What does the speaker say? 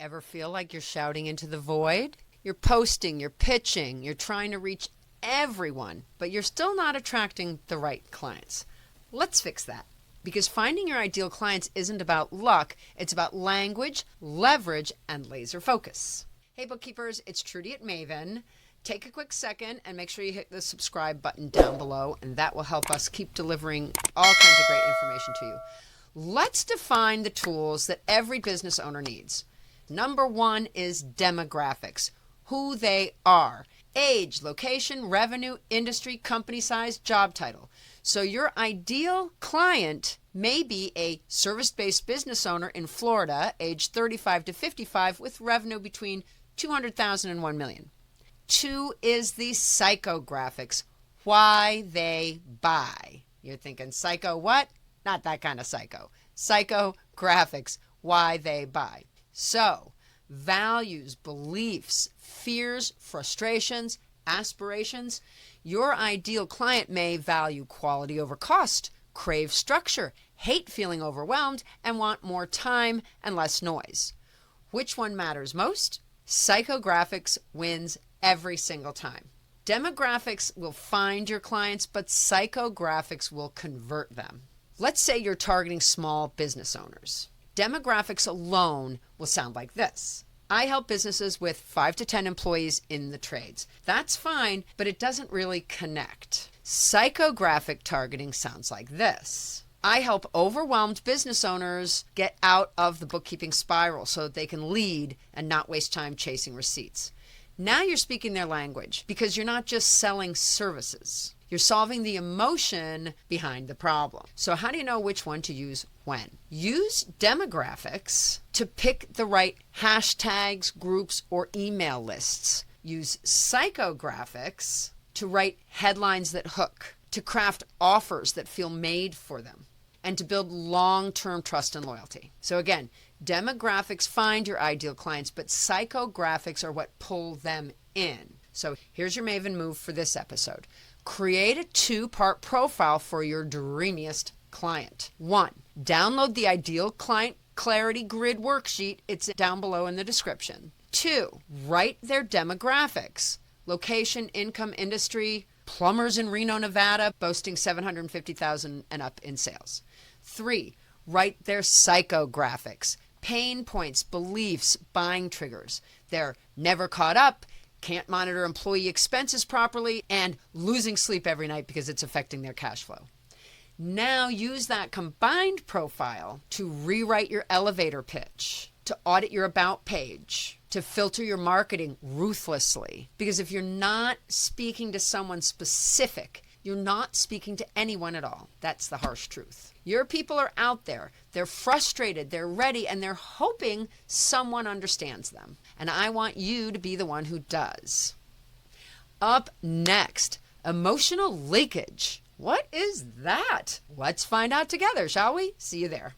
Ever feel like you're shouting into the void? You're posting, you're pitching, you're trying to reach everyone, but you're still not attracting the right clients. Let's fix that. Because finding your ideal clients isn't about luck, it's about language, leverage, and laser focus. Hey bookkeepers, it's Trudy at Maven. Take a quick second and make sure you hit the subscribe button down below, and that will help us keep delivering all kinds of great information to you. Let's define the tools that every business owner needs. Number one is demographics, who they are. Age, location, revenue, industry, company size, job title. So your ideal client may be a service-based business owner in Florida, age 35 to 55, with revenue between $200,000 and $1 million. Two is the psychographics, why they buy. You're thinking psycho what? Not that kind of psycho. Psychographics, why they buy. So, values, beliefs, fears, frustrations, aspirations. Your ideal client may value quality over cost, crave structure, hate feeling overwhelmed, and want more time and less noise. Which one matters most? Psychographics wins every single time. Demographics will find your clients, but psychographics will convert them. Let's say you're targeting small business owners. Demographics alone will sound like this. I help businesses with 5 to 10 employees in the trades. That's fine, but it doesn't really connect. Psychographic targeting sounds like this. I help overwhelmed business owners get out of the bookkeeping spiral so that they can lead and not waste time chasing receipts. Now you're speaking their language because you're not just selling services. You're solving the emotion behind the problem. So how do you know which one to use when? Use demographics to pick the right hashtags, groups, or email lists. Use psychographics to write headlines that hook, to craft offers that feel made for them, and to build long-term trust and loyalty. So again, demographics find your ideal clients, but psychographics are what pull them in. So here's your Maven move for this episode. Create a 2-part profile for your dreamiest client. 1, download the Ideal Client Clarity Grid worksheet. It's down below in the description. 2, write their demographics. Location, income, industry, plumbers in Reno, Nevada, boasting $750,000 and up in sales. 3, write their psychographics. Pain points, beliefs, buying triggers. They're never caught up, can't monitor employee expenses properly, and losing sleep every night because it's affecting their cash flow. Now use that combined profile to rewrite your elevator pitch, to audit your about page, to filter your marketing ruthlessly. Because if you're not speaking to someone specific, you're not speaking to anyone at all. That's the harsh truth. Your people are out there. They're frustrated, they're ready, and they're hoping someone understands them. And I want you to be the one who does. Up next, emotional leakage. What is that? Let's find out together, shall we? See you there.